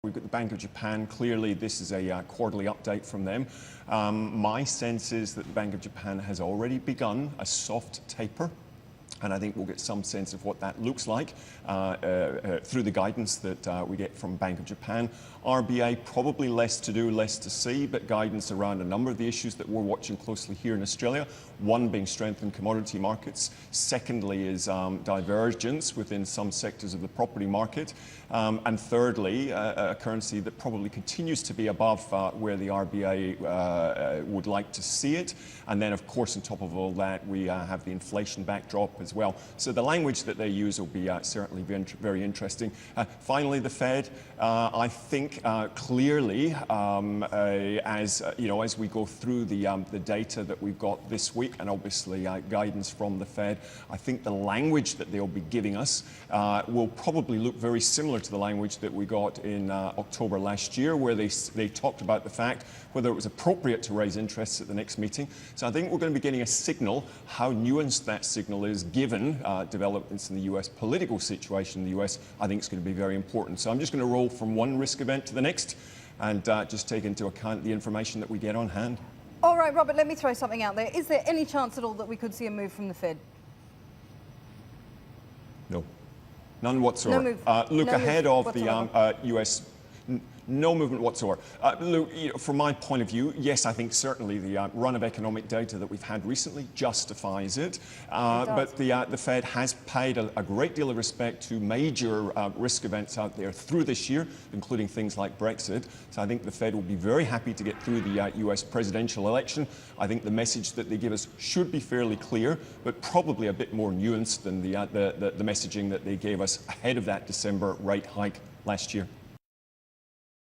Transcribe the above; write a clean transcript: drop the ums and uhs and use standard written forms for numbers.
We've got the Bank of Japan. Clearly, this is a quarterly update from them. My sense is that the Bank of Japan has already begun a soft taper, and I think we'll get some sense of what that looks like through the guidance that we get from Bank of Japan. RBA, probably less to do, less to see, but guidance around a number of the issues that we're watching closely here in Australia. One being strength in commodity markets. Secondly is divergence within some sectors of the property market. And thirdly, a currency that probably continues to be above where the RBA would like to see it. And then, of course, on top of all that, we have the inflation backdrop as well. So the language that they use will be certainly very interesting. Finally, the Fed, I think clearly, as we go through the data that we've got this week, and obviously guidance from the Fed, I think the language that they'll be giving us will probably look very similar to the language that we got in October last year, where they talked about the fact whether it was appropriate to raise interests at the next meeting. So I think we're going to be getting a signal. How nuanced that signal is given developments in the US political situation in the US, I think it's going to be very important. So I'm just going to roll from one risk event to the next and just take into account the information that we get on hand. All right, Robert, let me throw something out there. Is there any chance at all that we could see a move from the Fed? No. None whatsoever. No move. Look, no ahead move of the US, no movement whatsoever. Look, from my point of view, yes, I think certainly the run of economic data that we've had recently justifies it. But the Fed has paid a great deal of respect to major risk events out there through this year, including things like Brexit. So I think the Fed will be very happy to get through the US presidential election. I think the message that they give us should be fairly clear, but probably a bit more nuanced than the messaging that they gave us ahead of that December rate hike last year.